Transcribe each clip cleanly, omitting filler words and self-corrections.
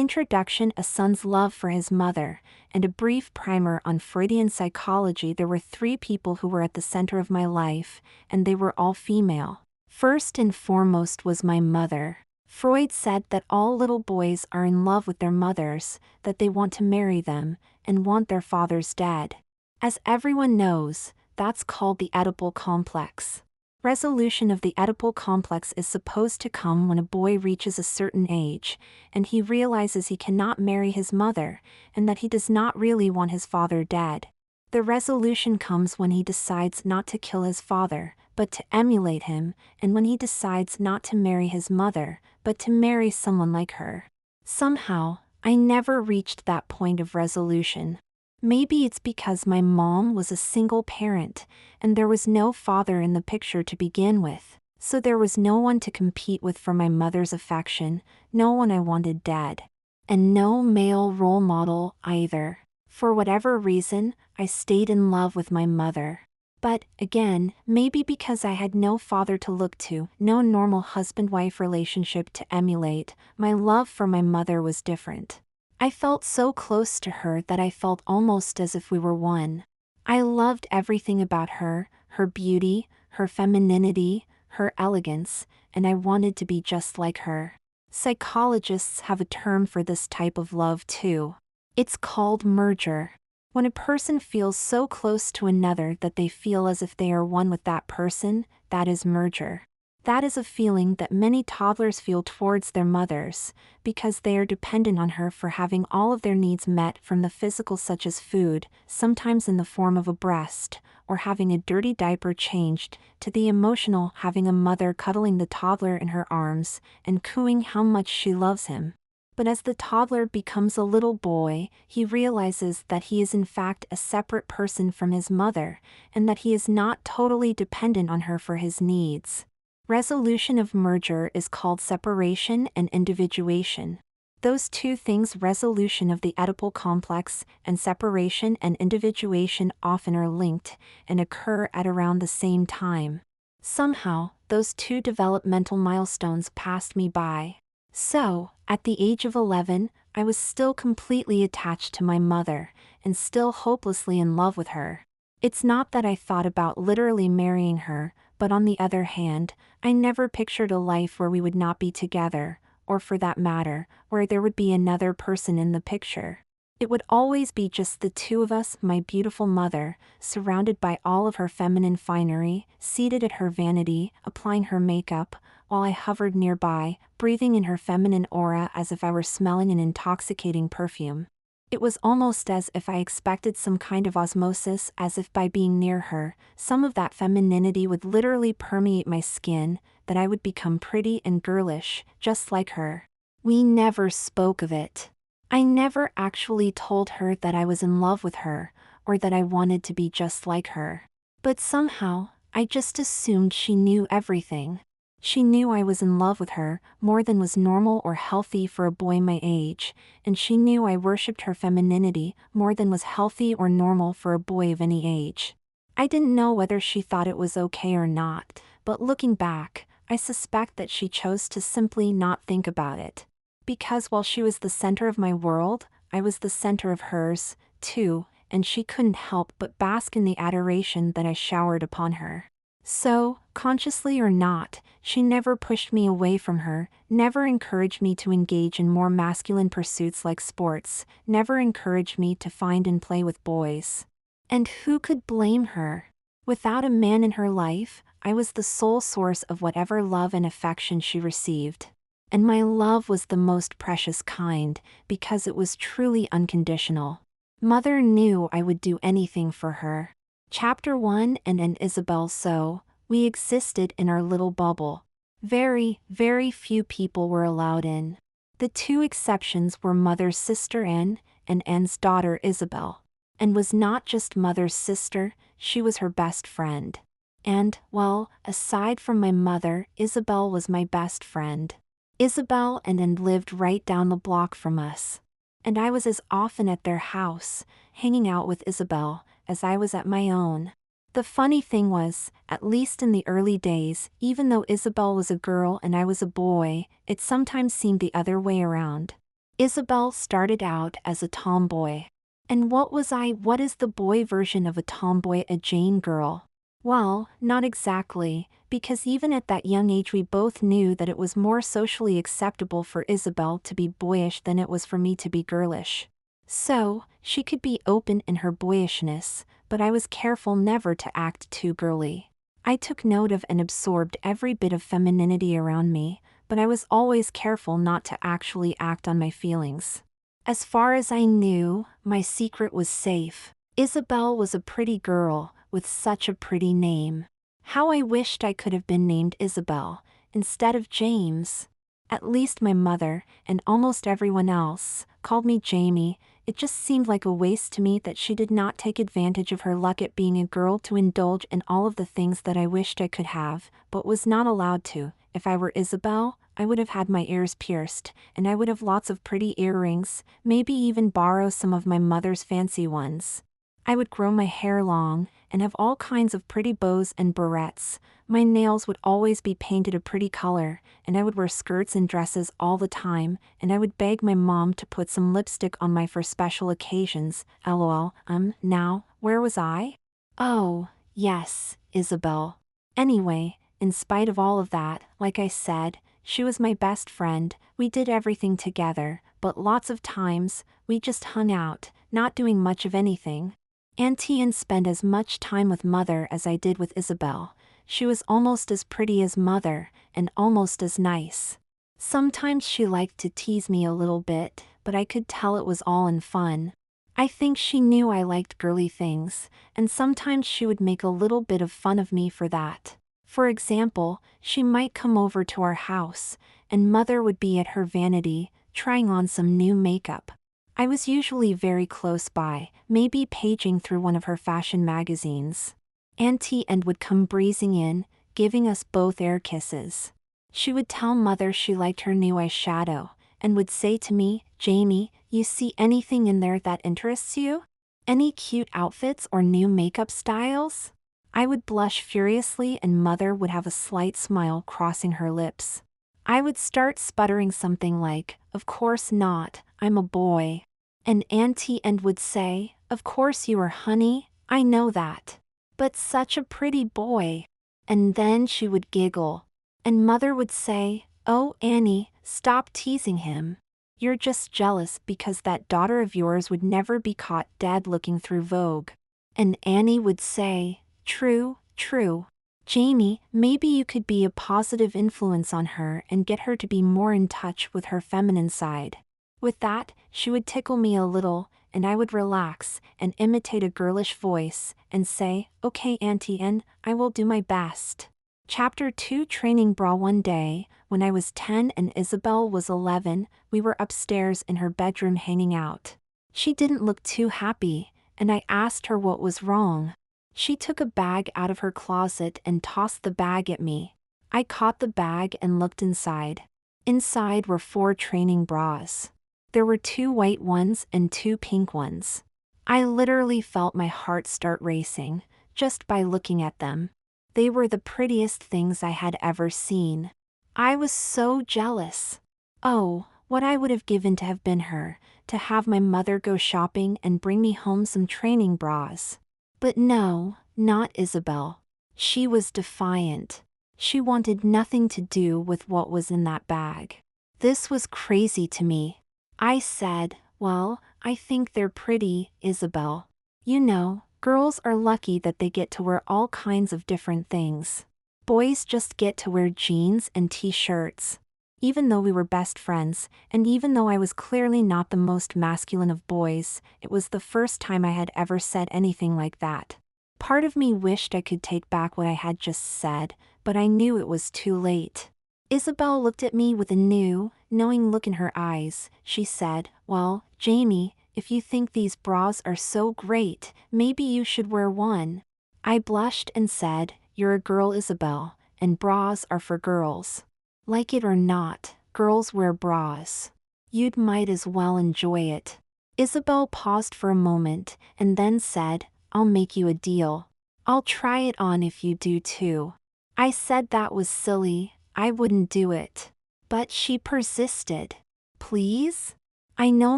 Introduction: a son's love for his mother, and a brief primer on Freudian psychology. There were three people who were at the center of my life, and they were all female. First and foremost was my mother. Freud said that all little boys are in love with their mothers, that they want to marry them, and want their fathers dead. As everyone knows, that's called the Oedipal complex. Resolution of the Oedipal complex is supposed to come when a boy reaches a certain age, and he realizes he cannot marry his mother, and that he does not really want his father dead. The resolution comes when he decides not to kill his father, but to emulate him, and when he decides not to marry his mother, but to marry someone like her. Somehow, I never reached that point of resolution. Maybe it's because my mom was a single parent, and there was no father in the picture to begin with, so there was no one to compete with for my mother's affection, no one I wanted dead. And no male role model either. For whatever reason, I stayed in love with my mother. But, again, maybe because I had no father to look to, no normal husband-wife relationship to emulate, my love for my mother was different. I felt so close to her that I felt almost as if we were one. I loved everything about her, her beauty, her femininity, her elegance, and I wanted to be just like her. Psychologists have a term for this type of love too. It's called merger. When a person feels so close to another that they feel as if they are one with that person, that is merger. That is a feeling that many toddlers feel towards their mothers, because they are dependent on her for having all of their needs met, from the physical such as food, sometimes in the form of a breast, or having a dirty diaper changed, to the emotional, having a mother cuddling the toddler in her arms, and cooing how much she loves him. But as the toddler becomes a little boy, he realizes that he is in fact a separate person from his mother, and that he is not totally dependent on her for his needs. Resolution of merger is called separation and individuation. Those two things, resolution of the Oedipal complex and separation and individuation, often are linked and occur at around the same time. Somehow, those two developmental milestones passed me by. So, at the age of 11, I was still completely attached to my mother, and still hopelessly in love with her. It's not that I thought about literally marrying her, but on the other hand, I never pictured a life where we would not be together, or for that matter, where there would be another person in the picture. It would always be just the two of us, my beautiful mother, surrounded by all of her feminine finery, seated at her vanity, applying her makeup, while I hovered nearby, breathing in her feminine aura as if I were smelling an intoxicating perfume. It was almost as if I expected some kind of osmosis, as if by being near her, some of that femininity would literally permeate my skin, that I would become pretty and girlish, just like her. We never spoke of it. I never actually told her that I was in love with her, or that I wanted to be just like her. But somehow, I just assumed she knew everything. She knew I was in love with her, more than was normal or healthy for a boy my age, and she knew I worshipped her femininity, more than was healthy or normal for a boy of any age. I didn't know whether she thought it was okay or not, but looking back, I suspect that she chose to simply not think about it. Because while she was the center of my world, I was the center of hers, too, and she couldn't help but bask in the adoration that I showered upon her. So, consciously or not, she never pushed me away from her, never encouraged me to engage in more masculine pursuits like sports, never encouraged me to find and play with boys. And who could blame her? Without a man in her life, I was the sole source of whatever love and affection she received. And my love was the most precious kind, because it was truly unconditional. Mother knew I would do anything for her. Chapter 1. And Isabelle. So, we existed in our little bubble. Very, very few people were allowed in. The two exceptions were Mother's sister Anne, and Anne's daughter Isabelle. And was not just Mother's sister, she was her best friend. And, well, aside from my mother, Isabelle was my best friend. Isabelle and Anne lived right down the block from us. And I was as often at their house, hanging out with Isabelle, as I was at my own. The funny thing was, at least in the early days, even though Isabelle was a girl and I was a boy, it sometimes seemed the other way around. Isabelle started out as a tomboy. And what was I? What is the boy version of a tomboy, a Jane girl? Well, not exactly, because even at that young age we both knew that it was more socially acceptable for Isabelle to be boyish than it was for me to be girlish. So, she could be open in her boyishness, but I was careful never to act too girly. I took note of and absorbed every bit of femininity around me, but I was always careful not to actually act on my feelings. As far as I knew, my secret was safe. Isabelle was a pretty girl, with such a pretty name. How I wished I could have been named Isabelle, instead of James. At least my mother, and almost everyone else, called me Jamie. It just seemed like a waste to me that she did not take advantage of her luck at being a girl to indulge in all of the things that I wished I could have, but was not allowed to. If I were Isabelle, I would have had my ears pierced, and I would have lots of pretty earrings, maybe even borrow some of my mother's fancy ones. I would grow my hair long, and have all kinds of pretty bows and barrettes. My nails would always be painted a pretty color, and I would wear skirts and dresses all the time, and I would beg my mom to put some lipstick on my for special occasions. LOL. Now, where was I? Oh, yes, Isabelle. Anyway, in spite of all of that, like I said, she was my best friend. We did everything together, but lots of times, we just hung out, not doing much of anything. Auntie and spent as much time with Mother as I did with Isabelle. She was almost as pretty as Mother, and almost as nice. Sometimes she liked to tease me a little bit, but I could tell it was all in fun. I think she knew I liked girly things, and sometimes she would make a little bit of fun of me for that. For example, she might come over to our house, and Mother would be at her vanity, trying on some new makeup. I was usually very close by, maybe paging through one of her fashion magazines. Auntie and would come breezing in, giving us both air kisses. She would tell Mother she liked her new eyeshadow, and would say to me, "Jamie, you see anything in there that interests you? Any cute outfits or new makeup styles?" I would blush furiously and Mother would have a slight smile crossing her lips. I would start sputtering something like, "Of course not, I'm a boy." And Auntie and would say, "Of course you are, honey, I know that. But such a pretty boy." And then she would giggle. And Mother would say, "Oh, Annie, stop teasing him. You're just jealous because that daughter of yours would never be caught dead looking through Vogue." And Annie would say, "True, true. Jamie, maybe you could be a positive influence on her and get her to be more in touch with her feminine side." With that, she would tickle me a little, and I would relax and imitate a girlish voice and say, "Okay, Auntie, and I will do my best." Chapter 2 Training Bra. One day, when I was 10 and Isabelle was 11, we were upstairs in her bedroom hanging out. She didn't look too happy, and I asked her what was wrong. She took a bag out of her closet and tossed the bag at me. I caught the bag and looked inside. Inside were 4 training bras. There were 2 white ones and 2 pink ones. I literally felt my heart start racing, just by looking at them. They were the prettiest things I had ever seen. I was so jealous. Oh, what I would have given to have been her, to have my mother go shopping and bring me home some training bras. But no, not Isabelle. She was defiant. She wanted nothing to do with what was in that bag. This was crazy to me. I said, "Well, I think they're pretty, Isabelle. You know, girls are lucky that they get to wear all kinds of different things. Boys just get to wear jeans and t-shirts." Even though we were best friends, and even though I was clearly not the most masculine of boys, it was the first time I had ever said anything like that. Part of me wished I could take back what I had just said, but I knew it was too late. Isabelle looked at me with a new, knowing look in her eyes. She said, "Well, Jamie, if you think these bras are so great, maybe you should wear one." I blushed and said, "You're a girl, Isabelle, and bras are for girls. Like it or not, girls wear bras. You'd might as well enjoy it." Isabelle paused for a moment, and then said, "I'll make you a deal. I'll try it on if you do too." I said that was silly, I wouldn't do it. But she persisted. "Please?" I know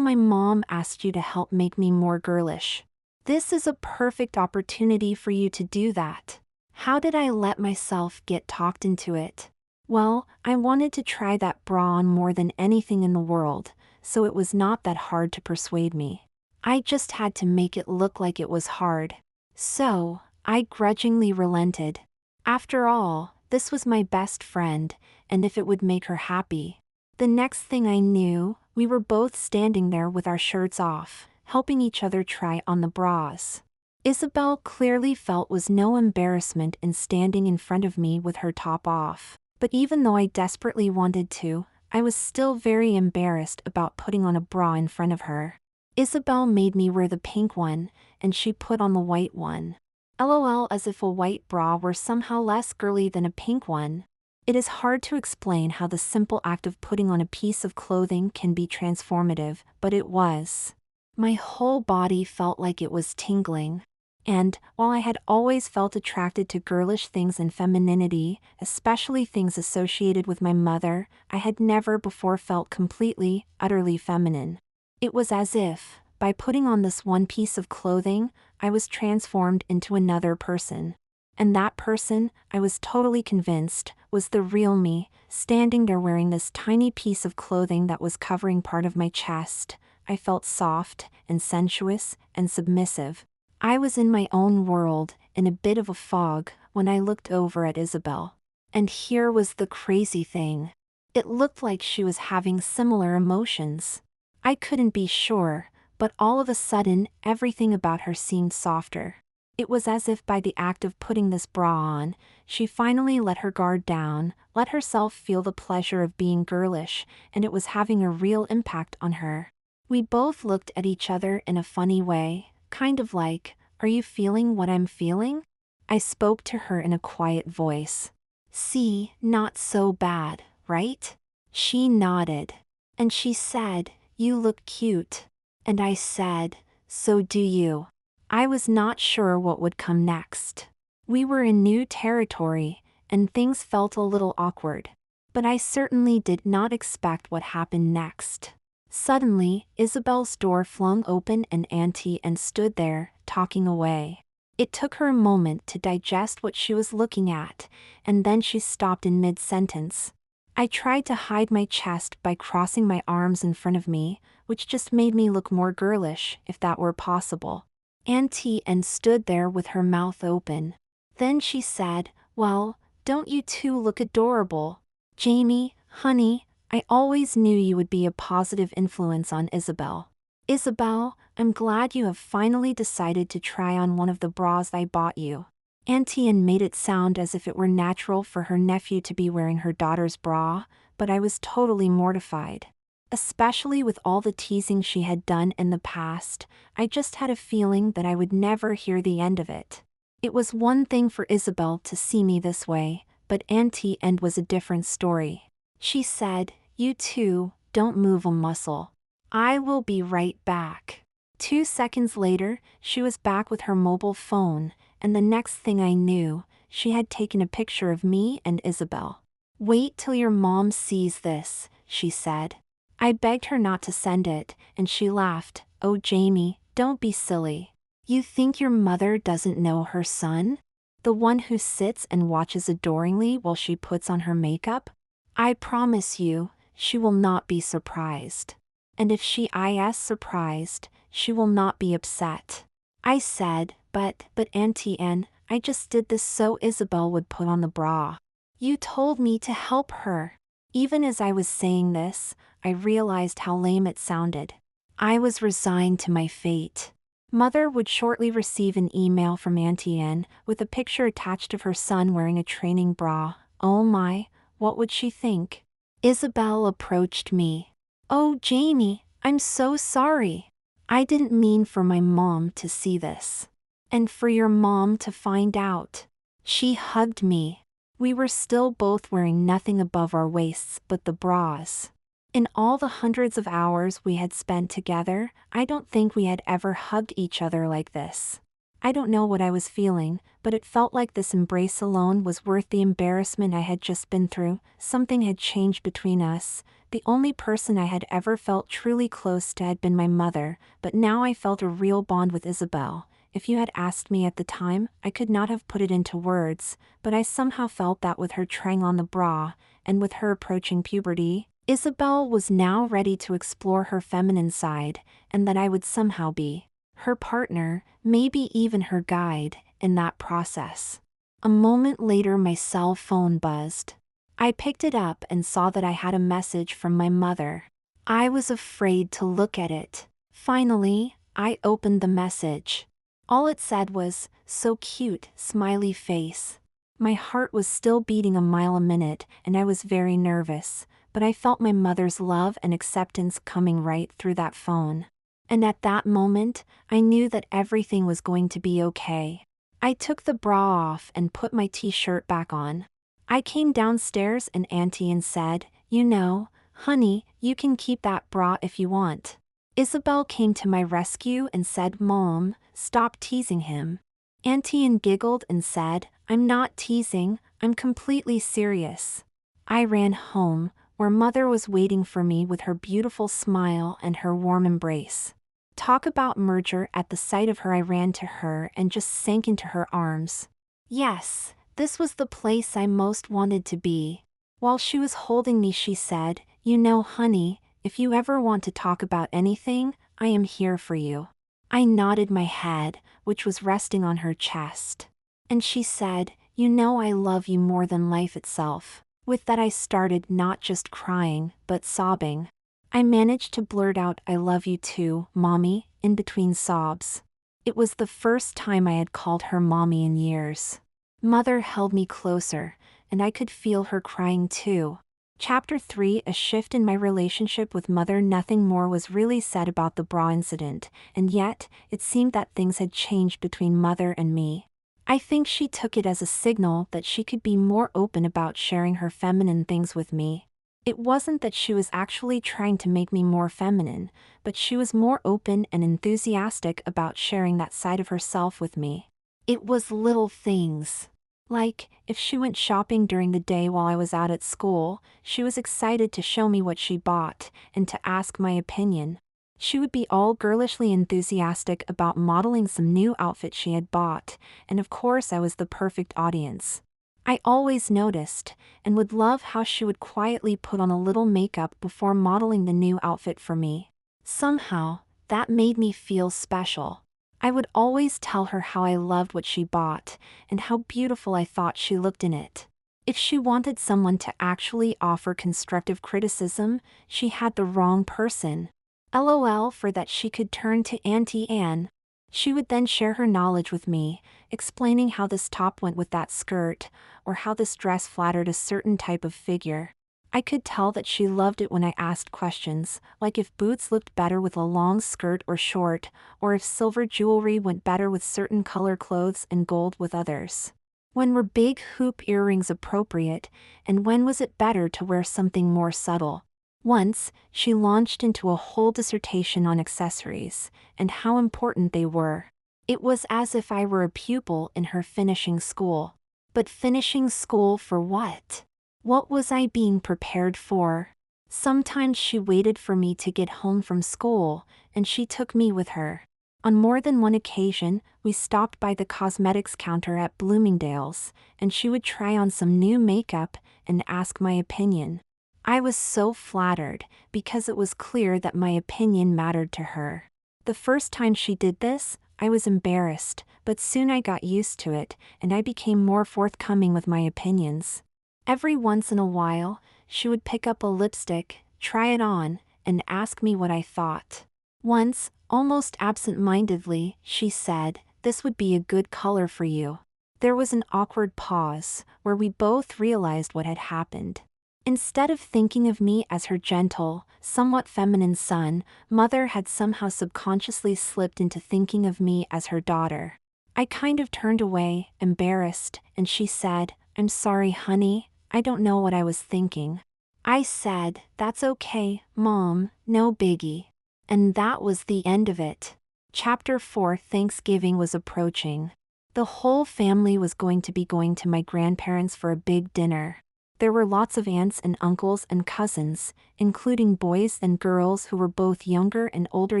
my mom asked you to help make me more girlish. This is a perfect opportunity for you to do that. How did I let myself get talked into it? Well, I wanted to try that bra on more than anything in the world, so it was not that hard to persuade me. I just had to make it look like it was hard. So, I grudgingly relented. After all, this was my best friend, and if it would make her happy. The next thing I knew, we were both standing there with our shirts off, helping each other try on the bras. Isabelle clearly felt was no embarrassment in standing in front of me with her top off. But even though I desperately wanted to, I was still very embarrassed about putting on a bra in front of her. Isabelle made me wear the pink one, and she put on the white one. LOL, as if a white bra were somehow less girly than a pink one. It is hard to explain how the simple act of putting on a piece of clothing can be transformative, but it was. My whole body felt like it was tingling. And, while I had always felt attracted to girlish things and femininity, especially things associated with my mother, I had never before felt completely, utterly feminine. It was as if, by putting on this one piece of clothing, I was transformed into another person. And that person, I was totally convinced, was the real me, standing there wearing this tiny piece of clothing that was covering part of my chest. I felt soft, and sensuous, and submissive. I was in my own world, in a bit of a fog, when I looked over at Isabelle. And here was the crazy thing. It looked like she was having similar emotions. I couldn't be sure, but all of a sudden, everything about her seemed softer. It was as if by the act of putting this bra on, she finally let her guard down, let herself feel the pleasure of being girlish, and it was having a real impact on her. We both looked at each other in a funny way, kind of like, "Are you feeling what I'm feeling?" I spoke to her in a quiet voice. "See, not so bad, right?" She nodded. And she said, "You look cute." And I said, "So do you." I was not sure what would come next. We were in new territory, and things felt a little awkward. But I certainly did not expect what happened next. Suddenly, Isabelle's door flung open and Auntie Anne stood there, talking away. It took her a moment to digest what she was looking at, and then she stopped in mid-sentence. I tried to hide my chest by crossing my arms in front of me, which just made me look more girlish, if that were possible. Auntie Anne stood there with her mouth open. Then she said, "Well, don't you two look adorable? Jamie, honey, I always knew you would be a positive influence on Isabelle. Isabelle, I'm glad you have finally decided to try on one of the bras I bought you." Auntie Anne made it sound as if it were natural for her nephew to be wearing her daughter's bra, but I was totally mortified. Especially with all the teasing she had done in the past, I just had a feeling that I would never hear the end of it. It was one thing for Isabelle to see me this way, but Auntie Anne was a different story. She said, "You two, don't move a muscle. I will be right back." 2 seconds later, she was back with her mobile phone, and the next thing I knew, she had taken a picture of me and Isabelle. "Wait till your mom sees this," she said. I begged her not to send it, and she laughed. "Oh Jamie, don't be silly. You think your mother doesn't know her son? The one who sits and watches adoringly while she puts on her makeup? I promise you, she will not be surprised. And if she is surprised, she will not be upset." I said, but Auntie Anne, I just did this so Isabelle would put on the bra. You told me to help her." Even as I was saying this, I realized how lame it sounded. I was resigned to my fate. Mother would shortly receive an email from Auntie Anne with a picture attached of her son wearing a training bra. Oh my, what would she think? Isabelle approached me. "Oh Jamie, I'm so sorry. I didn't mean for my mom to see this. And for your mom to find out." She hugged me. We were still both wearing nothing above our waists but the bras. In all the hundreds of hours we had spent together, I don't think we had ever hugged each other like this. I don't know what I was feeling, but it felt like this embrace alone was worth the embarrassment I had just been through. Something had changed between us. The only person I had ever felt truly close to had been my mother, but now I felt a real bond with Isabelle. If you had asked me at the time, I could not have put it into words, but I somehow felt that with her trying on the bra, and with her approaching puberty, Isabelle was now ready to explore her feminine side, and that I would somehow be her partner, maybe even her guide, in that process. A moment later my cell phone buzzed. I picked it up and saw that I had a message from my mother. I was afraid to look at it. Finally, I opened the message. All it said was, "So cute, smiley face." My heart was still beating a mile a minute, and I was very nervous, but I felt my mother's love and acceptance coming right through that phone. And at that moment, I knew that everything was going to be okay. I took the bra off and put my t-shirt back on. I came downstairs and Auntie said, "You know, honey, you can keep that bra if you want." Isabelle came to my rescue and said, "Mom, stop teasing him." Auntie giggled and said, "I'm not teasing, I'm completely serious." I ran home, where Mother was waiting for me with her beautiful smile and her warm embrace. Talk about merger. At the sight of her I ran to her and just sank into her arms. Yes, this was the place I most wanted to be. While she was holding me she said, "You know, honey, if you ever want to talk about anything, I am here for you." I nodded my head, which was resting on her chest. And she said, "You know I love you more than life itself." With that I started not just crying, but sobbing. I managed to blurt out, "I love you too, Mommy," in between sobs. It was the first time I had called her Mommy in years. Mother held me closer, and I could feel her crying too. Chapter 3: A shift in my relationship with Mother. Nothing more was really said about the bra incident, and yet, it seemed that things had changed between Mother and me. I think she took it as a signal that she could be more open about sharing her feminine things with me. It wasn't that she was actually trying to make me more feminine, but she was more open and enthusiastic about sharing that side of herself with me. It was little things. Like, if she went shopping during the day while I was out at school, she was excited to show me what she bought, and to ask my opinion. She would be all girlishly enthusiastic about modeling some new outfit she had bought, and of course I was the perfect audience. I always noticed, and would love how she would quietly put on a little makeup before modeling the new outfit for me. Somehow, that made me feel special. I would always tell her how I loved what she bought, and how beautiful I thought she looked in it. If she wanted someone to actually offer constructive criticism, she had the wrong person. LOL. For that she could turn to Auntie Anne. She would then share her knowledge with me, explaining how this top went with that skirt, or how this dress flattered a certain type of figure. I could tell that she loved it when I asked questions, like if boots looked better with a long skirt or short, or if silver jewelry went better with certain color clothes and gold with others. When were big hoop earrings appropriate, and when was it better to wear something more subtle? Once, she launched into a whole dissertation on accessories, and how important they were. It was as if I were a pupil in her finishing school. But finishing school for what? What was I being prepared for? Sometimes she waited for me to get home from school, and she took me with her. On more than one occasion, we stopped by the cosmetics counter at Bloomingdale's, and she would try on some new makeup and ask my opinion. I was so flattered, because it was clear that my opinion mattered to her. The first time she did this, I was embarrassed, but soon I got used to it, and I became more forthcoming with my opinions. Every once in a while, she would pick up a lipstick, try it on, and ask me what I thought. Once, almost absent-mindedly, she said, "This would be a good color for you." There was an awkward pause, where we both realized what had happened. Instead of thinking of me as her gentle, somewhat feminine son, Mother had somehow subconsciously slipped into thinking of me as her daughter. I kind of turned away, embarrassed, and she said, "I'm sorry, honey, I don't know what I was thinking." I said, "That's okay, Mom, no biggie." And that was the end of it. Chapter 4. Thanksgiving was approaching. The whole family was going to be going to my grandparents for a big dinner. There were lots of aunts and uncles and cousins, including boys and girls who were both younger and older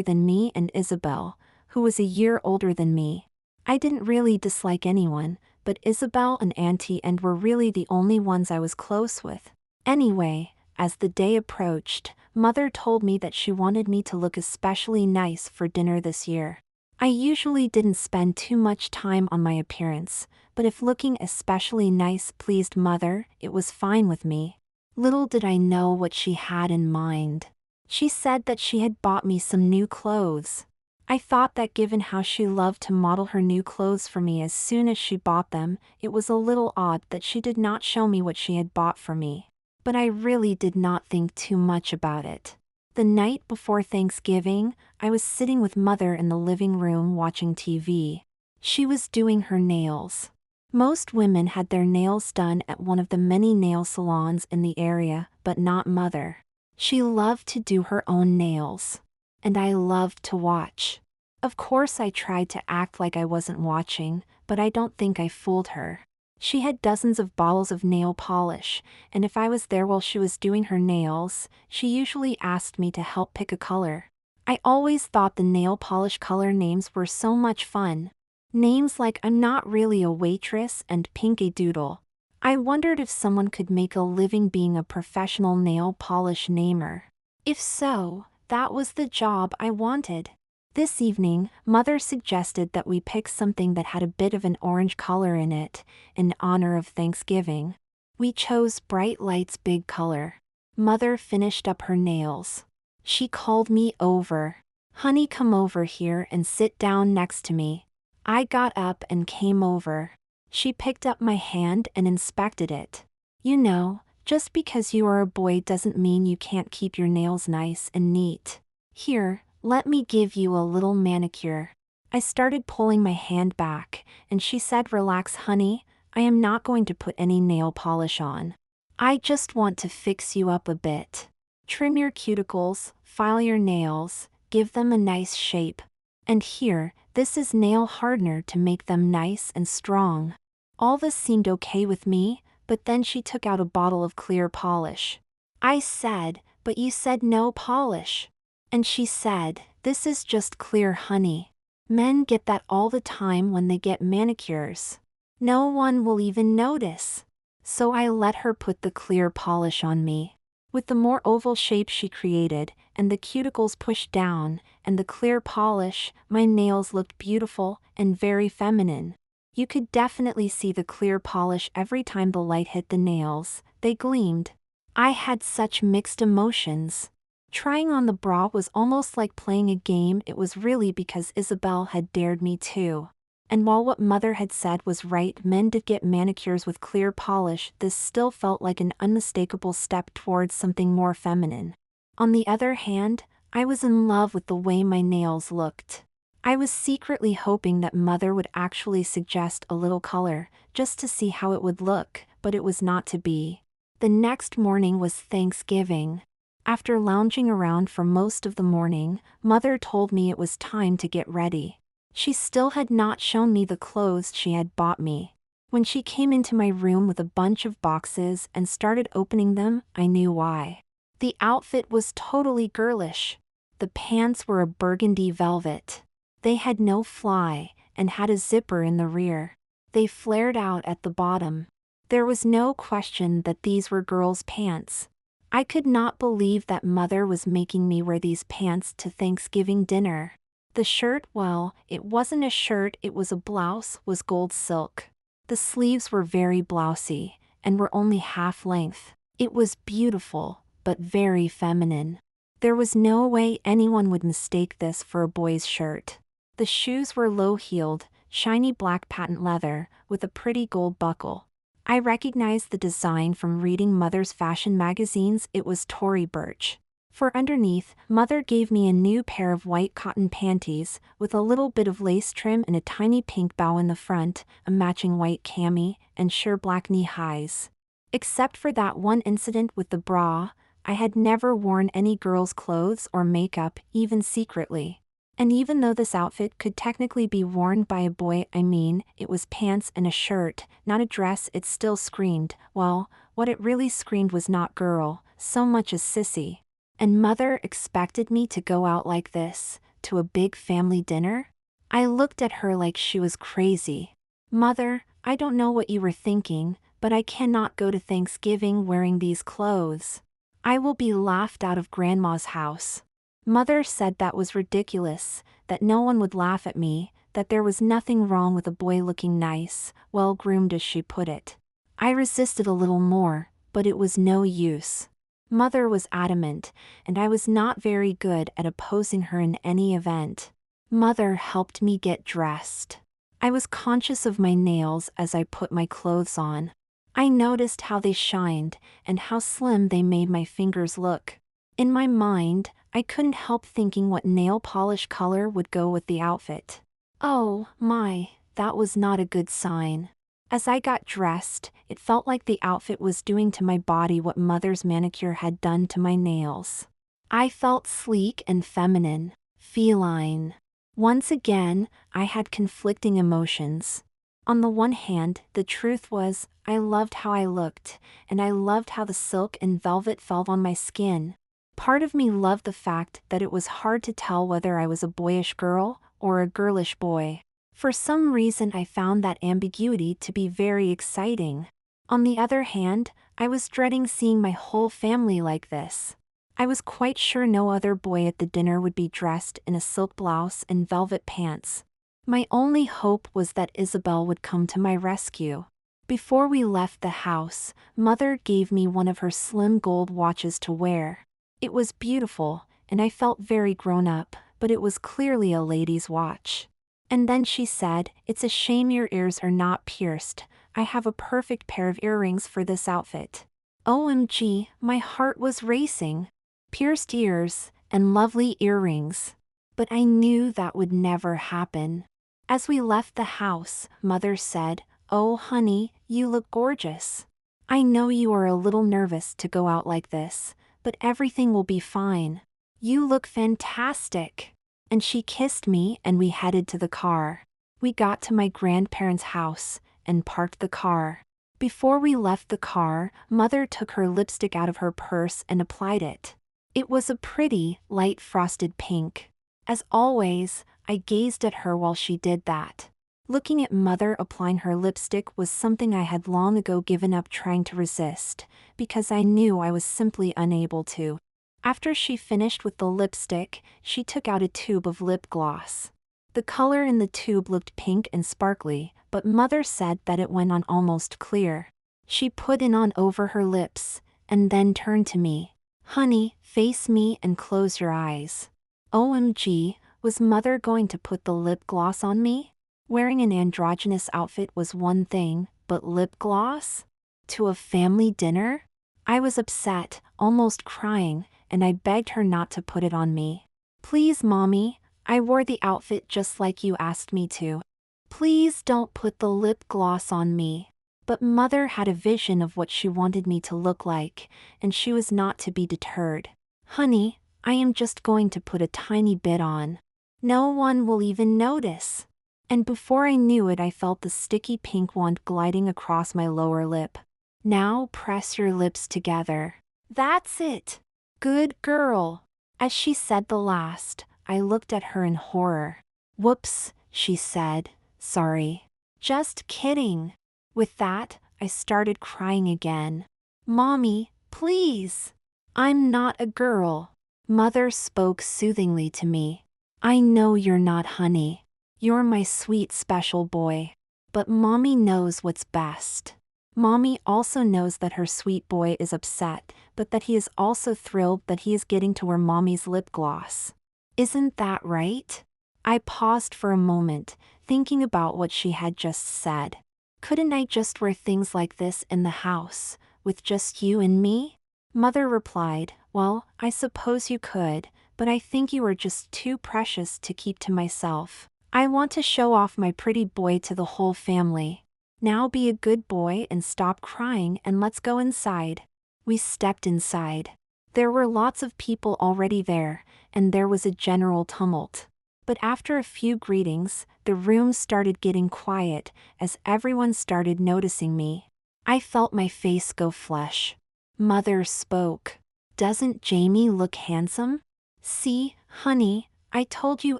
than me, and Isabelle, who was a year older than me. I didn't really dislike anyone, but Isabelle and Auntie and were really the only ones I was close with. Anyway, as the day approached, Mother told me that she wanted me to look especially nice for dinner this year. I usually didn't spend too much time on my appearance, but if looking especially nice pleased Mother, it was fine with me. Little did I know what she had in mind. She said that she had bought me some new clothes. I thought that given how she loved to model her new clothes for me as soon as she bought them, it was a little odd that she did not show me what she had bought for me. But I really did not think too much about it. The night before Thanksgiving, I was sitting with Mother in the living room watching TV. She was doing her nails. Most women had their nails done at one of the many nail salons in the area, but not Mother. She loved to do her own nails. And I loved to watch. Of course I tried to act like I wasn't watching, but I don't think I fooled her. She had dozens of bottles of nail polish, and if I was there while she was doing her nails, she usually asked me to help pick a color. I always thought the nail polish color names were so much fun. Names like I'm Not Really a Waitress and Pinky Doodle. I wondered if someone could make a living being a professional nail polish namer. If so, that was the job I wanted. This evening, Mother suggested that we pick something that had a bit of an orange color in it, in honor of Thanksgiving. We chose Bright Light's Big Color. Mother finished up her nails. She called me over. "Honey, come over here and sit down next to me." I got up and came over. She picked up my hand and inspected it. "You know, just because you are a boy doesn't mean you can't keep your nails nice and neat. Here, let me give you a little manicure." I started pulling my hand back, and she said, "Relax, honey, I am not going to put any nail polish on. I just want to fix you up a bit. Trim your cuticles, file your nails, give them a nice shape. And here, this is nail hardener to make them nice and strong." All this seemed okay with me, but then she took out a bottle of clear polish. I said, "But you said no polish." And she said, "This is just clear, honey. Men get that all the time when they get manicures. No one will even notice." So I let her put the clear polish on me. With the more oval shape she created, and the cuticles pushed down, and the clear polish, my nails looked beautiful and very feminine. You could definitely see the clear polish every time the light hit the nails. They gleamed. I had such mixed emotions. Trying on the bra was almost like playing a game. It was really because Isabelle had dared me to. And while what Mother had said was right, men did get manicures with clear polish, this still felt like an unmistakable step towards something more feminine. On the other hand, I was in love with the way my nails looked. I was secretly hoping that Mother would actually suggest a little color, just to see how it would look, but it was not to be. The next morning was Thanksgiving. After lounging around for most of the morning, Mother told me it was time to get ready. She still had not shown me the clothes she had bought me. When she came into my room with a bunch of boxes and started opening them, I knew why. The outfit was totally girlish. The pants were a burgundy velvet. They had no fly, and had a zipper in the rear. They flared out at the bottom. There was no question that these were girls' pants. I could not believe that Mother was making me wear these pants to Thanksgiving dinner. The shirt, well, it wasn't a shirt, it was a blouse, was gold silk. The sleeves were very blousy, and were only half length. It was beautiful, but very feminine. There was no way anyone would mistake this for a boy's shirt. The shoes were low-heeled, shiny black patent leather, with a pretty gold buckle. I recognized the design from reading Mother's fashion magazines. It was Tory Burch. For underneath, Mother gave me a new pair of white cotton panties, with a little bit of lace trim and a tiny pink bow in the front, a matching white cami, and sheer black knee-highs. Except for that one incident with the bra, I had never worn any girl's clothes or makeup, even secretly. And even though this outfit could technically be worn by a boy, I mean, it was pants and a shirt, not a dress, it still screamed, well, what it really screamed was not girl, so much as sissy. And mother expected me to go out like this, to a big family dinner? I looked at her like she was crazy. Mother, I don't know what you were thinking, but I cannot go to Thanksgiving wearing these clothes. I will be laughed out of Grandma's house. Mother said that was ridiculous, that no one would laugh at me, that there was nothing wrong with a boy looking nice, well-groomed as she put it. I resisted a little more, but it was no use. Mother was adamant, and I was not very good at opposing her in any event. Mother helped me get dressed. I was conscious of my nails as I put my clothes on. I noticed how they shined, and how slim they made my fingers look. In my mind, I couldn't help thinking what nail polish color would go with the outfit. Oh, my, that was not a good sign. As I got dressed, it felt like the outfit was doing to my body what Mother's manicure had done to my nails. I felt sleek and feminine, feline. Once again, I had conflicting emotions. On the one hand, the truth was, I loved how I looked, and I loved how the silk and velvet felt on my skin. Part of me loved the fact that it was hard to tell whether I was a boyish girl or a girlish boy. For some reason I found that ambiguity to be very exciting. On the other hand, I was dreading seeing my whole family like this. I was quite sure no other boy at the dinner would be dressed in a silk blouse and velvet pants. My only hope was that Isabelle would come to my rescue. Before we left the house, Mother gave me one of her slim gold watches to wear. It was beautiful, and I felt very grown up, but it was clearly a lady's watch. And then she said, "It's a shame your ears are not pierced. I have a perfect pair of earrings for this outfit." OMG, my heart was racing. Pierced ears, and lovely earrings. But I knew that would never happen. As we left the house, Mother said, "Oh honey, you look gorgeous. I know you are a little nervous to go out like this, but everything will be fine. You look fantastic." And she kissed me and we headed to the car. We got to my grandparents' house and parked the car. Before we left the car, Mother took her lipstick out of her purse and applied it. It was a pretty, light frosted pink. As always, I gazed at her while she did that. Looking at Mother applying her lipstick was something I had long ago given up trying to resist, because I knew I was simply unable to. After she finished with the lipstick, she took out a tube of lip gloss. The color in the tube looked pink and sparkly, but Mother said that it went on almost clear. She put it on over her lips, and then turned to me. "Honey, face me and close your eyes." OMG, was Mother going to put the lip gloss on me? Wearing an androgynous outfit was one thing, but lip gloss? To a family dinner? I was upset, almost crying, and I begged her not to put it on me. "Please, Mommy, I wore the outfit just like you asked me to. Please don't put the lip gloss on me." But Mother had a vision of what she wanted me to look like, and she was not to be deterred. "Honey, I am just going to put a tiny bit on. No one will even notice." And before I knew it, I felt the sticky pink wand gliding across my lower lip. "Now press your lips together. That's it. Good girl." As she said the last, I looked at her in horror. "Whoops," she said, "sorry. Just kidding." With that, I started crying again. "Mommy, please. I'm not a girl." Mother spoke soothingly to me. "I know you're not, honey. You're my sweet special boy. But Mommy knows what's best." Mommy also knows that her sweet boy is upset, but that he is also thrilled that he is getting to wear Mommy's lip gloss. Isn't that right? I paused for a moment, thinking about what she had just said. Couldn't I just wear things like this in the house, with just you and me? Mother replied, "Well, I suppose you could, but I think you are just too precious to keep to myself. I want to show off my pretty boy to the whole family. Now be a good boy and stop crying and let's go inside." We stepped inside. There were lots of people already there, and there was a general tumult. But after a few greetings, the room started getting quiet as everyone started noticing me. I felt my face go flush. Mother spoke. "Doesn't Jamie look handsome? See, honey, I told you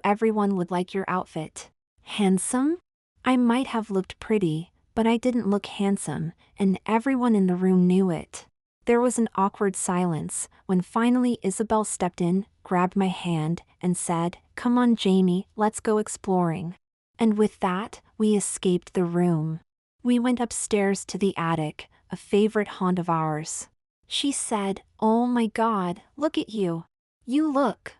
everyone would like your outfit." Handsome? I might have looked pretty, but I didn't look handsome, and everyone in the room knew it. There was an awkward silence when finally Isabelle stepped in, grabbed my hand, and said, "Come on, Jamie, let's go exploring." And with that, we escaped the room. We went upstairs to the attic, a favorite haunt of ours. She said, "Oh my God, look at you. You look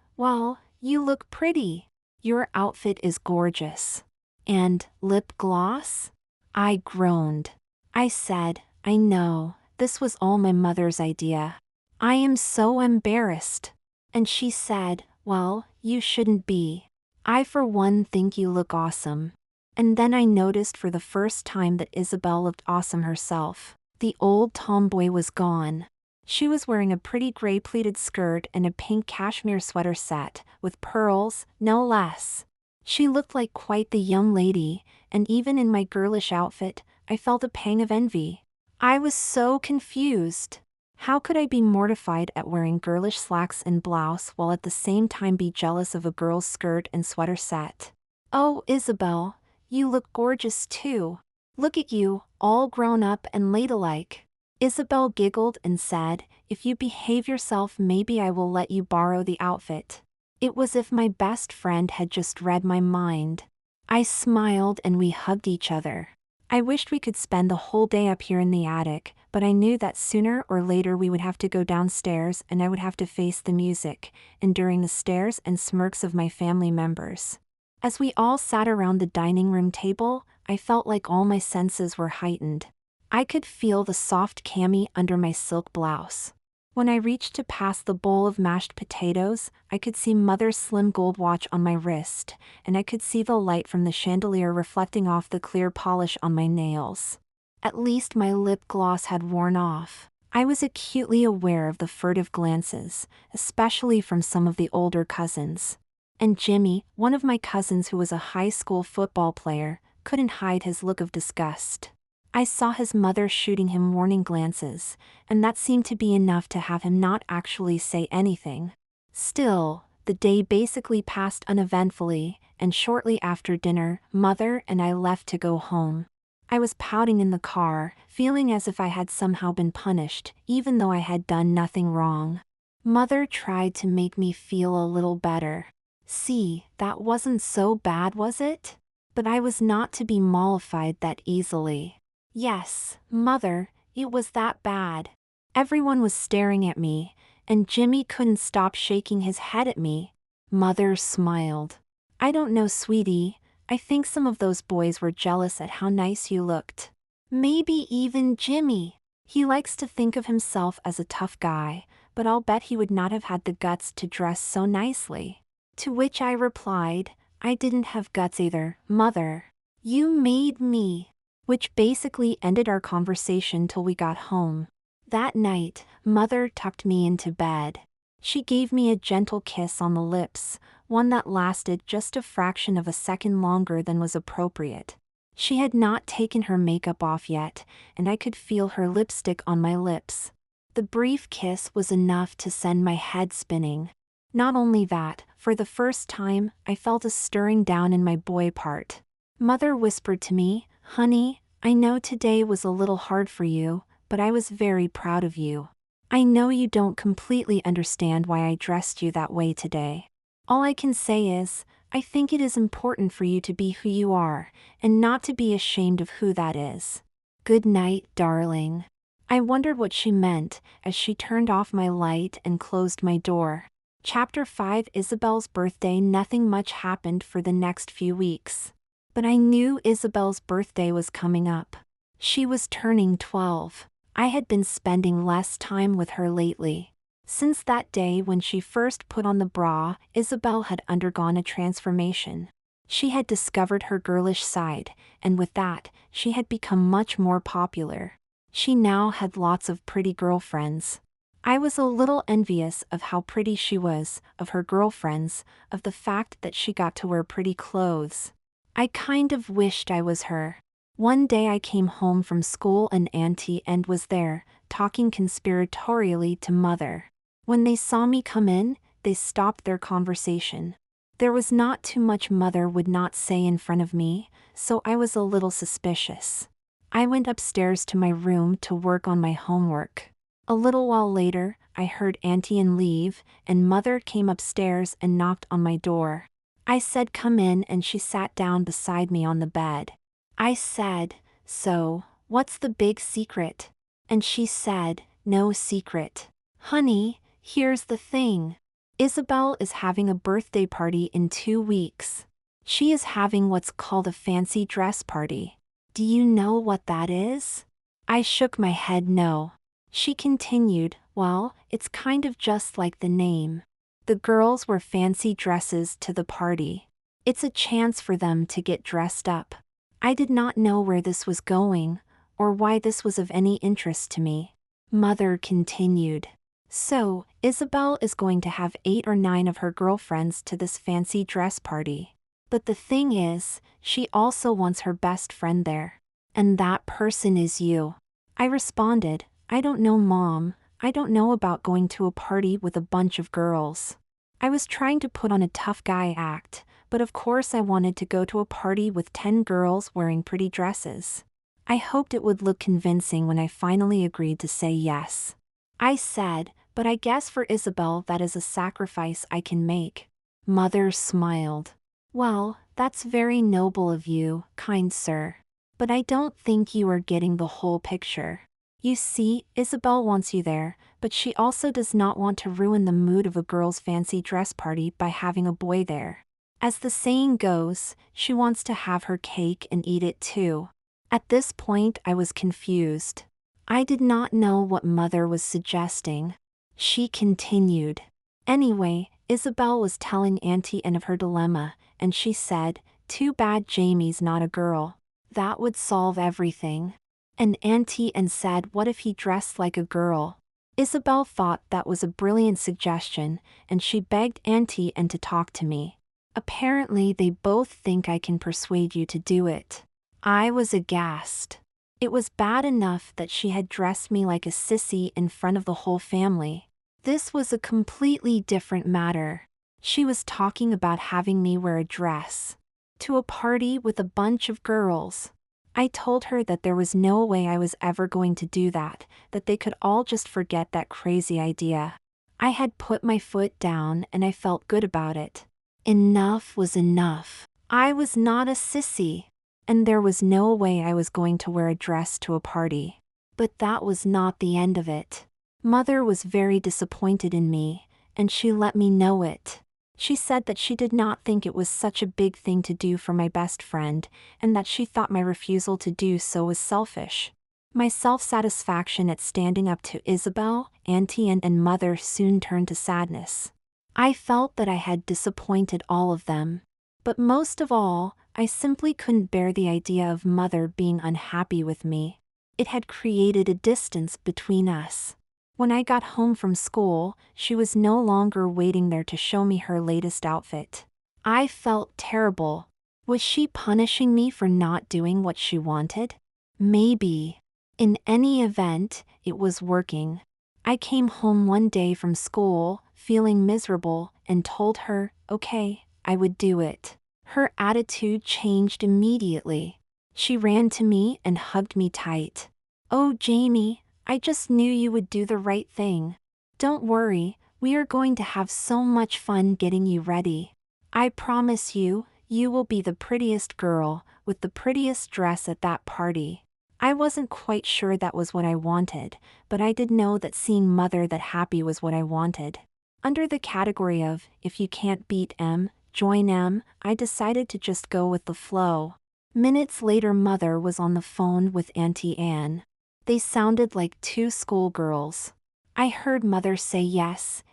pretty. Your outfit is gorgeous. And lip gloss?" I groaned. I said, "I know, this was all my mother's idea. I am so embarrassed." And she said, "Well, you shouldn't be. I for one think you look awesome." And then I noticed for the first time that Isabelle looked awesome herself. The old tomboy was gone. She was wearing a pretty gray pleated skirt and a pink cashmere sweater set, with pearls, no less. She looked like quite the young lady, and even in my girlish outfit, I felt a pang of envy. I was so confused. How could I be mortified at wearing girlish slacks and blouse while at the same time be jealous of a girl's skirt and sweater set? "Oh, Isabelle, you look gorgeous too. Look at you, all grown up and ladylike." Isabelle giggled and said, "If you behave yourself, maybe I will let you borrow the outfit." It was as if my best friend had just read my mind. I smiled and we hugged each other. I wished we could spend the whole day up here in the attic, but I knew that sooner or later we would have to go downstairs and I would have to face the music, enduring the stares and smirks of my family members. As we all sat around the dining room table, I felt like all my senses were heightened. I could feel the soft cami under my silk blouse. When I reached to pass the bowl of mashed potatoes, I could see Mother's slim gold watch on my wrist, and I could see the light from the chandelier reflecting off the clear polish on my nails. At least my lip gloss had worn off. I was acutely aware of the furtive glances, especially from some of the older cousins. And Jimmy, one of my cousins who was a high school football player, couldn't hide his look of disgust. I saw his mother shooting him warning glances, and that seemed to be enough to have him not actually say anything. Still, the day basically passed uneventfully, and shortly after dinner, Mother and I left to go home. I was pouting in the car, feeling as if I had somehow been punished, even though I had done nothing wrong. Mother tried to make me feel a little better. "See, that wasn't so bad, was it?" But I was not to be mollified that easily. "Yes, Mother, it was that bad." Everyone was staring at me, and Jimmy couldn't stop shaking his head at me. Mother smiled. "I don't know, sweetie. I think some of those boys were jealous at how nice you looked. Maybe even Jimmy. He likes to think of himself as a tough guy, but I'll bet he would not have had the guts to dress so nicely." To which I replied, "I didn't have guts either, Mother. You made me." Which basically ended our conversation till we got home. That night, Mother tucked me into bed. She gave me a gentle kiss on the lips, one that lasted just a fraction of a second longer than was appropriate. She had not taken her makeup off yet, and I could feel her lipstick on my lips. The brief kiss was enough to send my head spinning. Not only that, for the first time, I felt a stirring down in my boy part. Mother whispered to me, "Honey, I know today was a little hard for you, but I was very proud of you. I know you don't completely understand why I dressed you that way today. All I can say is, I think it is important for you to be who you are, and not to be ashamed of who that is. Good night, darling." I wondered what she meant, as she turned off my light and closed my door. Chapter 5: Isabelle's birthday. Nothing much happened for the next few weeks. But I knew Isabelle's birthday was coming up. She was turning 12. I had been spending less time with her lately. Since that day when she first put on the bra, Isabelle had undergone a transformation. She had discovered her girlish side, and with that, she had become much more popular. She now had lots of pretty girlfriends. I was a little envious of how pretty she was, of her girlfriends, of the fact that she got to wear pretty clothes. I kind of wished I was her. One day I came home from school and Auntie and was there, talking conspiratorially to Mother. When they saw me come in, they stopped their conversation. There was not too much Mother would not say in front of me, so I was a little suspicious. I went upstairs to my room to work on my homework. A little while later, I heard Auntie leave, and Mother came upstairs and knocked on my door. I said come in and she sat down beside me on the bed. I said, so, what's the big secret? And she said, no secret. Honey, here's the thing. Isabelle is having a birthday party in 2 weeks. She is having what's called a fancy dress party. Do you know what that is? I shook my head no. She continued, well, it's kind of just like the name. The girls wear fancy dresses to the party. It's a chance for them to get dressed up. I did not know where this was going, or why this was of any interest to me. Mother continued. So, Isabelle is going to have 8 or 9 of her girlfriends to this fancy dress party. But the thing is, she also wants her best friend there. And that person is you. I responded, I don't know, Mom. I don't know about going to a party with a bunch of girls. I was trying to put on a tough guy act, but of course I wanted to go to a party with 10 girls wearing pretty dresses. I hoped it would look convincing when I finally agreed to say yes. I said, but I guess for Isabelle that is a sacrifice I can make. Mother smiled. Well, that's very noble of you, kind sir. But I don't think you are getting the whole picture. You see, Isabelle wants you there, but she also does not want to ruin the mood of a girl's fancy dress party by having a boy there. As the saying goes, she wants to have her cake and eat it too. At this point I was confused. I did not know what Mother was suggesting. She continued. Anyway, Isabelle was telling Auntie of her dilemma, and she said, too bad Jamie's not a girl. That would solve everything. And Auntie said what if he dressed like a girl? Isabelle thought that was a brilliant suggestion, and she begged Auntie to talk to me. Apparently they both think I can persuade you to do it. I was aghast. It was bad enough that she had dressed me like a sissy in front of the whole family. This was a completely different matter. She was talking about having me wear a dress to a party with a bunch of girls. I told her that there was no way I was ever going to do that, that they could all just forget that crazy idea. I had put my foot down and I felt good about it. Enough was enough. I was not a sissy. And there was no way I was going to wear a dress to a party. But that was not the end of it. Mother was very disappointed in me, and she let me know it. She said that she did not think it was such a big thing to do for my best friend, and that she thought my refusal to do so was selfish. My self-satisfaction at standing up to Isabelle, Auntie and Mother soon turned to sadness. I felt that I had disappointed all of them. But most of all, I simply couldn't bear the idea of Mother being unhappy with me. It had created a distance between us. When I got home from school, she was no longer waiting there to show me her latest outfit. I felt terrible. Was she punishing me for not doing what she wanted? Maybe. In any event, it was working. I came home one day from school, feeling miserable, and told her, okay, I would do it. Her attitude changed immediately. She ran to me and hugged me tight. Oh, Jamie, I just knew you would do the right thing. Don't worry, we are going to have so much fun getting you ready. I promise you, you will be the prettiest girl, with the prettiest dress at that party. I wasn't quite sure that was what I wanted, but I did know that seeing Mother that happy was what I wanted. Under the category of, if you can't beat M, join M, I decided to just go with the flow. Minutes later Mother was on the phone with Auntie Anne. They sounded like two schoolgirls. I heard Mother say yes,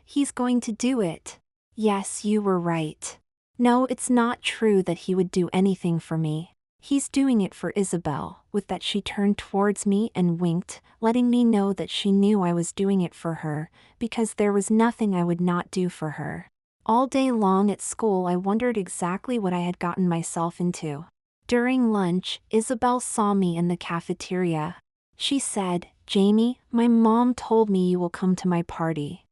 he's going to do it. Yes, you were right. No, it's not true that he would do anything for me. He's doing it for Isabelle." With that, she turned towards me and winked, letting me know that she knew I was doing it for her, because there was nothing I would not do for her. All day long at school I wondered exactly what I had gotten myself into. During lunch, Isabelle saw me in the cafeteria. She said, "Jamie, my mom told me you will come to my party.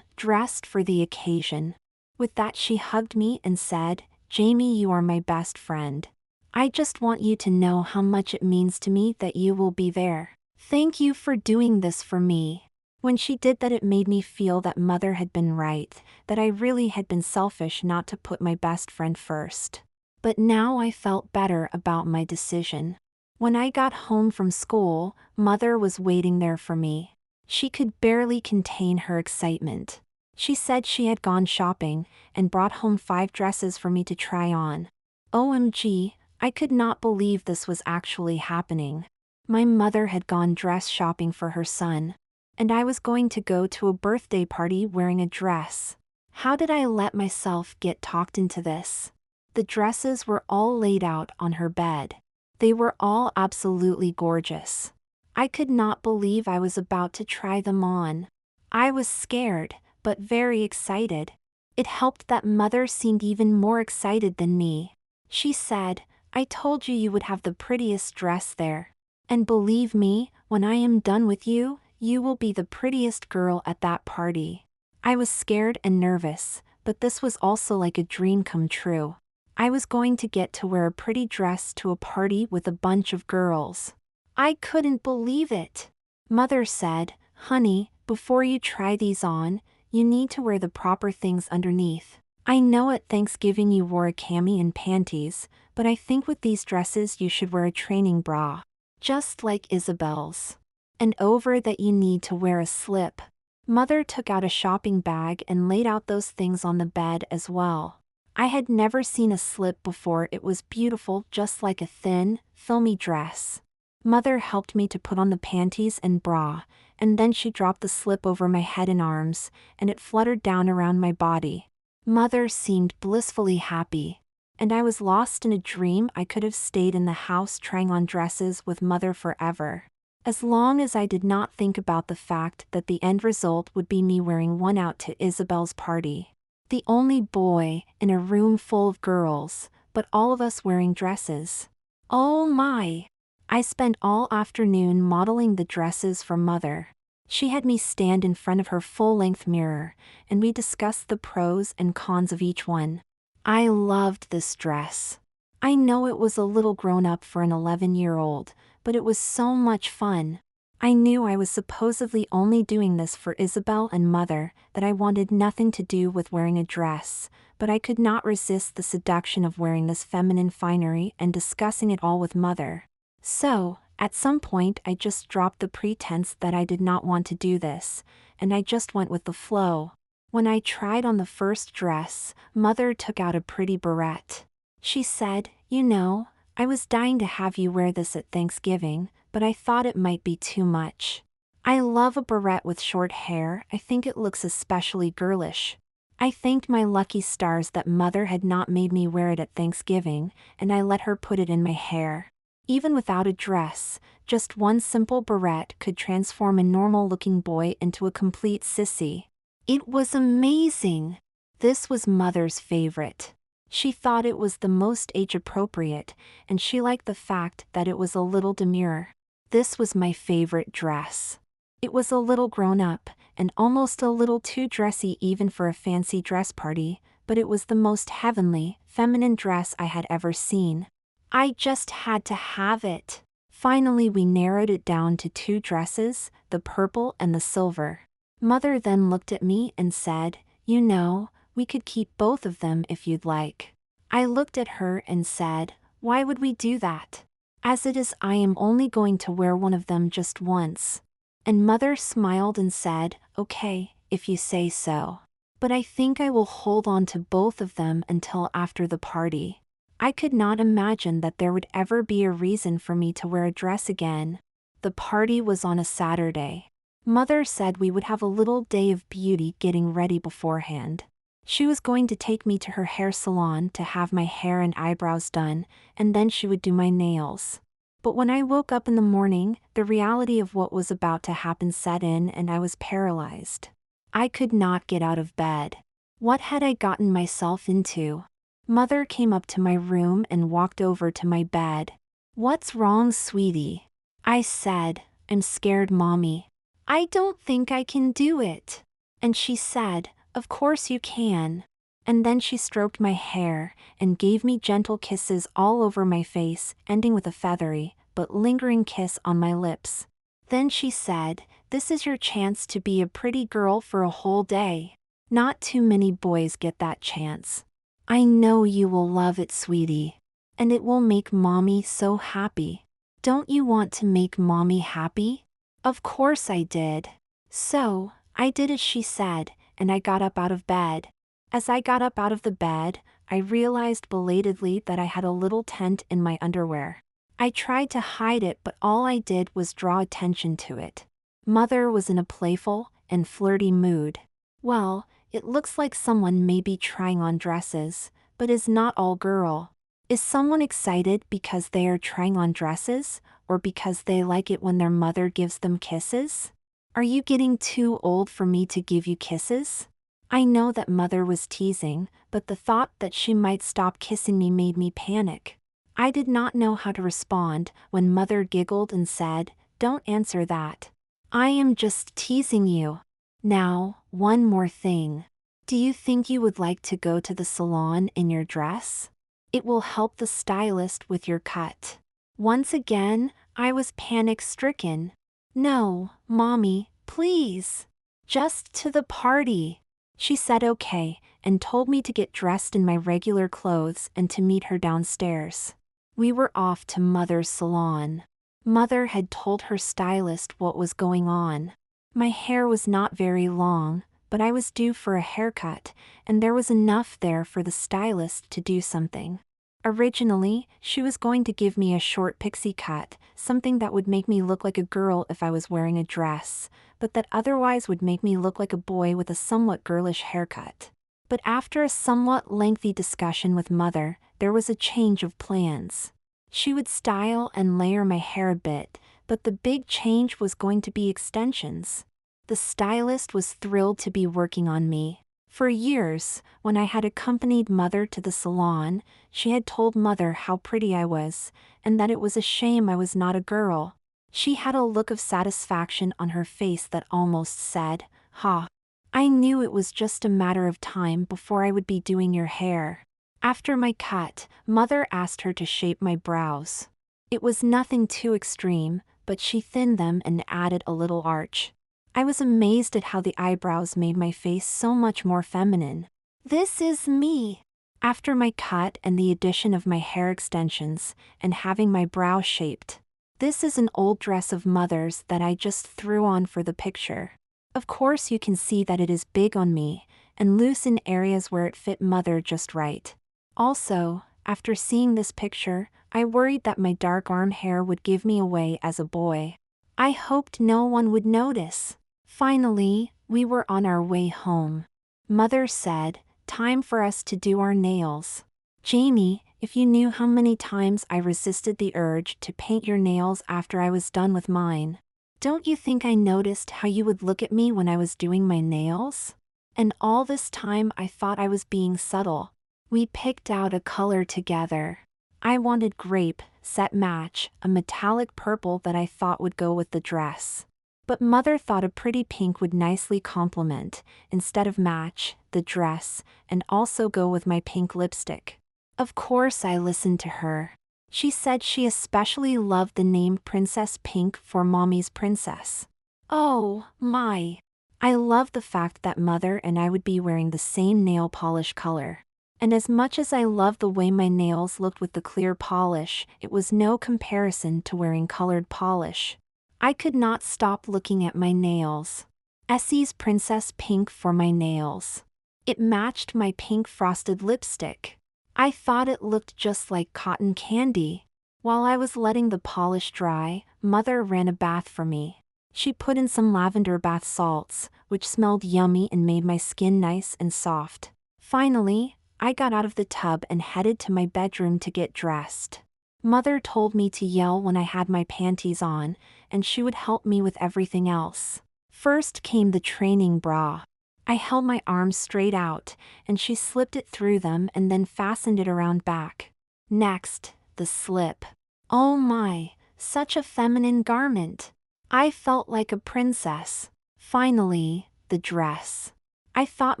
Dressed for the occasion." With that, she hugged me and said, "Jamie, you are my best friend. I just want you to know how much it means to me that you will be there. Thank you for doing this for me." When she did that, it made me feel that Mother had been right, that I really had been selfish not to put my best friend first. But now I felt better about my decision. When I got home from school, Mother was waiting there for me. She could barely contain her excitement. She said she had gone shopping and brought home 5 dresses for me to try on. OMG, I could not believe this was actually happening. My mother had gone dress shopping for her son, and I was going to go to a birthday party wearing a dress. How did I let myself get talked into this? The dresses were all laid out on her bed. They were all absolutely gorgeous. I could not believe I was about to try them on. I was scared, but very excited. It helped that Mother seemed even more excited than me. She said, "I told you you would have the prettiest dress there. And believe me, when I am done with you, you will be the prettiest girl at that party." I was scared and nervous, but this was also like a dream come true. I was going to get to wear a pretty dress to a party with a bunch of girls. I couldn't believe it. Mother said, "Honey, before you try these on, you need to wear the proper things underneath. I know at Thanksgiving you wore a cami and panties, but I think with these dresses you should wear a training bra. Just like Isabelle's. And over that you need to wear a slip." Mother took out a shopping bag and laid out those things on the bed as well. I had never seen a slip before. It was beautiful, just like a thin, filmy dress. Mother helped me to put on the panties and bra, and then she dropped the slip over my head and arms, and it fluttered down around my body. Mother seemed blissfully happy, and I was lost in a dream. I could have stayed in the house trying on dresses with Mother forever, as long as I did not think about the fact that the end result would be me wearing one out to Isabelle's party. The only boy in a room full of girls, but all of us wearing dresses. Oh my! I spent all afternoon modeling the dresses for Mother. She had me stand in front of her full-length mirror, and we discussed the pros and cons of each one. I loved this dress. I know it was a little grown up for an 11-year-old, but it was so much fun. I knew I was supposedly only doing this for Isabelle and Mother, that I wanted nothing to do with wearing a dress, but I could not resist the seduction of wearing this feminine finery and discussing it all with Mother. So, at some point I just dropped the pretense that I did not want to do this, and I just went with the flow. When I tried on the first dress, Mother took out a pretty barrette. She said, "You know, I was dying to have you wear this at Thanksgiving, but I thought it might be too much. I love a barrette with short hair. I think it looks especially girlish." I thanked my lucky stars that Mother had not made me wear it at Thanksgiving, and I let her put it in my hair. Even without a dress, just one simple barrette could transform a normal-looking boy into a complete sissy. It was amazing. This was Mother's favorite. She thought it was the most age-appropriate, and she liked the fact that it was a little demure. This was my favorite dress. It was a little grown-up, and almost a little too dressy even for a fancy dress party, but it was the most heavenly, feminine dress I had ever seen. I just had to have it. Finally we narrowed it down to 2 dresses, the purple and the silver. Mother then looked at me and said, "You know, we could keep both of them if you'd like." I looked at her and said, "Why would we do that? As it is, I am only going to wear one of them just once." And Mother smiled and said, "Okay, if you say so. But I think I will hold on to both of them until after the party." I could not imagine that there would ever be a reason for me to wear a dress again. The party was on a Saturday. Mother said we would have a little day of beauty getting ready beforehand. She was going to take me to her hair salon to have my hair and eyebrows done, and then she would do my nails. But when I woke up in the morning, the reality of what was about to happen set in and I was paralyzed. I could not get out of bed. What had I gotten myself into? Mother came up to my room and walked over to my bed. "What's wrong, sweetie?" I said. "I'm scared, Mommy. I don't think I can do it." And she said, "Of course you can." And then she stroked my hair and gave me gentle kisses all over my face, ending with a feathery, but lingering kiss on my lips. Then she said, "This is your chance to be a pretty girl for a whole day. Not too many boys get that chance. I know you will love it, sweetie. And it will make Mommy so happy. Don't you want to make Mommy happy?" Of course I did. So, I did as she said, and I got up out of bed. As I got up out of the bed, I realized belatedly that I had a little tent in my underwear. I tried to hide it, but all I did was draw attention to it. Mother was in a playful and flirty mood. "Well, it looks like someone may be trying on dresses, but is not all girl. Is someone excited because they are trying on dresses, or because they like it when their mother gives them kisses? Are you getting too old for me to give you kisses?" I know that Mother was teasing, but the thought that she might stop kissing me made me panic. I did not know how to respond when Mother giggled and said, "Don't answer that. I am just teasing you. Now, one more thing. Do you think you would like to go to the salon in your dress? It will help the stylist with your cut." Once again, I was panic-stricken. "No, Mommy, please. Just to the party." She said okay, and told me to get dressed in my regular clothes and to meet her downstairs. We were off to Mother's salon. Mother had told her stylist what was going on. My hair was not very long, but I was due for a haircut, and there was enough there for the stylist to do something. Originally, she was going to give me a short pixie cut, something that would make me look like a girl if I was wearing a dress, but that otherwise would make me look like a boy with a somewhat girlish haircut. But after a somewhat lengthy discussion with Mother, there was a change of plans. She would style and layer my hair a bit, but the big change was going to be extensions. The stylist was thrilled to be working on me. For years, when I had accompanied Mother to the salon, she had told Mother how pretty I was, and that it was a shame I was not a girl. She had a look of satisfaction on her face that almost said, "Ha. I knew it was just a matter of time before I would be doing your hair." After my cut, Mother asked her to shape my brows. It was nothing too extreme, but she thinned them and added a little arch. I was amazed at how the eyebrows made my face so much more feminine. This is me. After my cut and the addition of my hair extensions, and having my brow shaped. This is an old dress of Mother's that I just threw on for the picture. Of course you can see that it is big on me, and loose in areas where it fit Mother just right. Also, after seeing this picture, I worried that my dark arm hair would give me away as a boy. I hoped no one would notice. Finally, we were on our way home. Mother said, "Time for us to do our nails. Jamie, if you knew how many times I resisted the urge to paint your nails after I was done with mine. Don't you think I noticed how you would look at me when I was doing my nails? And all this time I thought I was being subtle." We picked out a color together. I wanted grape, set match, a metallic purple that I thought would go with the dress. But Mother thought a pretty pink would nicely complement, instead of match, the dress, and also go with my pink lipstick. Of course I listened to her. She said she especially loved the name Princess Pink for Mommy's princess. Oh, my. I loved the fact that Mother and I would be wearing the same nail polish color. And as much as I loved the way my nails looked with the clear polish, it was no comparison to wearing colored polish. I could not stop looking at my nails. Essie's Princess Pink for my nails. It matched my pink frosted lipstick. I thought it looked just like cotton candy. While I was letting the polish dry, Mother ran a bath for me. She put in some lavender bath salts, which smelled yummy and made my skin nice and soft. Finally, I got out of the tub and headed to my bedroom to get dressed. Mother told me to yell when I had my panties on, and she would help me with everything else. First came the training bra. I held my arms straight out, and she slipped it through them and then fastened it around back. Next, the slip. Oh my, such a feminine garment. I felt like a princess. Finally, the dress. I thought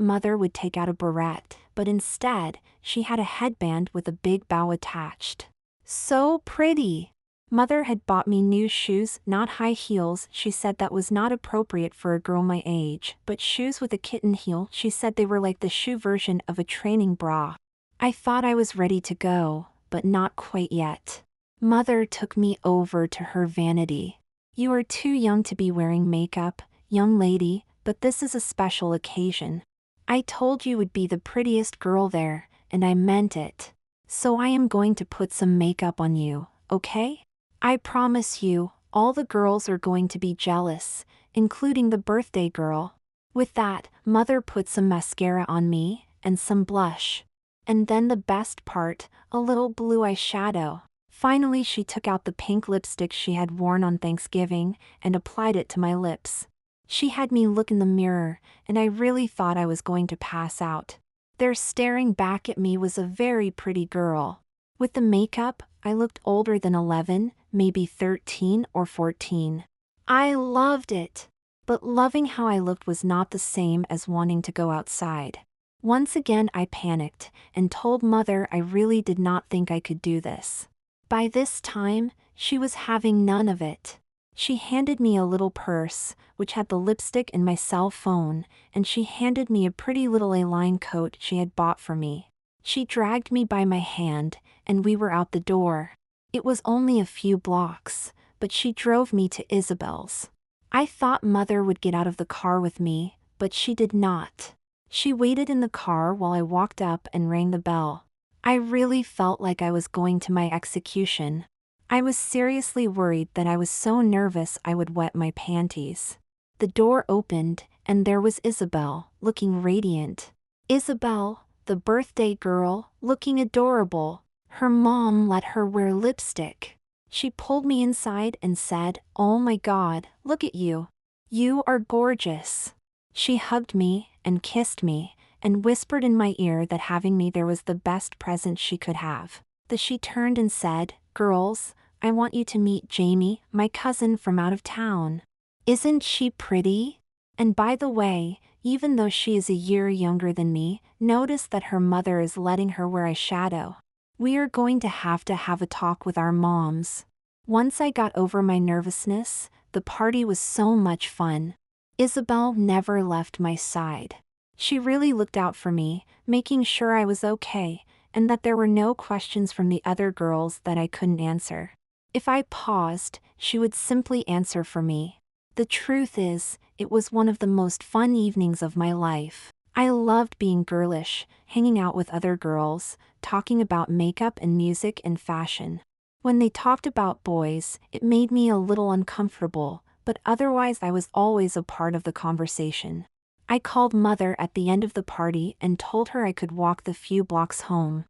Mother would take out a barrette, but instead, she had a headband with a big bow attached. So pretty! Mother had bought me new shoes, not high heels. She said that was not appropriate for a girl my age, but shoes with a kitten heel. She said they were like the shoe version of a training bra. I thought I was ready to go, but not quite yet. Mother took me over to her vanity. You are too young to be wearing makeup, young lady, but this is a special occasion. I told you would be the prettiest girl there, and I meant it. So I am going to put some makeup on you, okay? I promise you, all the girls are going to be jealous, including the birthday girl. With that, Mother put some mascara on me, and some blush. And then the best part, a little blue eyeshadow. Finally she took out the pink lipstick she had worn on Thanksgiving, and applied it to my lips. She had me look in the mirror, and I really thought I was going to pass out. There staring back at me was a very pretty girl. With the makeup, I looked older than 11, maybe 13 or 14. I loved it. But loving how I looked was not the same as wanting to go outside. Once again I panicked, and told Mother I really did not think I could do this. By this time, she was having none of it. She handed me a little purse, which had the lipstick and my cell phone, and she handed me a pretty little A-line coat she had bought for me. She dragged me by my hand, and we were out the door. It was only a few blocks, but she drove me to Isabelle's. I thought Mother would get out of the car with me, but she did not. She waited in the car while I walked up and rang the bell. I really felt like I was going to my execution. I was seriously worried that I was so nervous I would wet my panties. The door opened, and there was Isabelle, looking radiant. Isabelle, the birthday girl, looking adorable. Her mom let her wear lipstick. She pulled me inside and said, "Oh my God, look at you. You are gorgeous." She hugged me and kissed me, and whispered in my ear that having me there was the best present she could have. Then she turned and said, "Girls, I want you to meet Jamie, my cousin from out of town. Isn't she pretty? And by the way, even though she is a year younger than me, notice that her mother is letting her wear eyeshadow. We are going to have a talk with our moms." Once I got over my nervousness, the party was so much fun. Isabelle never left my side. She really looked out for me, making sure I was okay, and that there were no questions from the other girls that I couldn't answer. If I paused, she would simply answer for me. The truth is, it was one of the most fun evenings of my life. I loved being girlish, hanging out with other girls, talking about makeup and music and fashion. When they talked about boys, it made me a little uncomfortable, but otherwise I was always a part of the conversation. I called Mother at the end of the party and told her I could walk the few blocks home.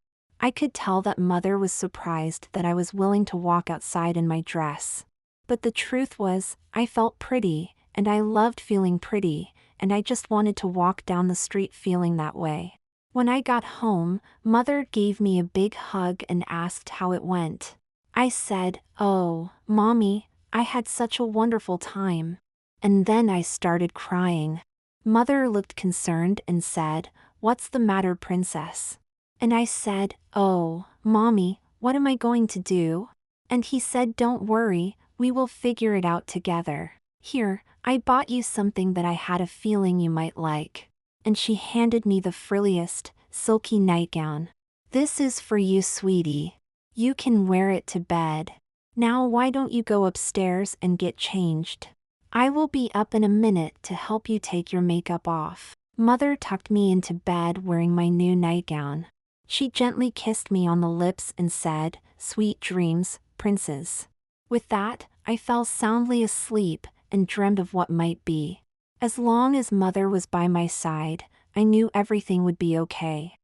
I could tell that Mother was surprised that I was willing to walk outside in my dress. But the truth was, I felt pretty, and I loved feeling pretty, and I just wanted to walk down the street feeling that way. When I got home, Mother gave me a big hug and asked how it went. I said, "Oh, Mommy, I had such a wonderful time." And then I started crying. Mother looked concerned and said, "What's the matter, princess?" And I said, "Oh, Mommy, what am I going to do?" And he said, "Don't worry, we will figure it out together. Here, I bought you something that I had a feeling you might like." And she handed me the frilliest, silky nightgown. "This is for you, sweetie. You can wear it to bed. Now why don't you go upstairs and get changed? I will be up in a minute to help you take your makeup off." Mother tucked me into bed wearing my new nightgown. She gently kissed me on the lips and said, "Sweet dreams, princess." With that, I fell soundly asleep and dreamed of what might be. As long as Mother was by my side, I knew everything would be okay.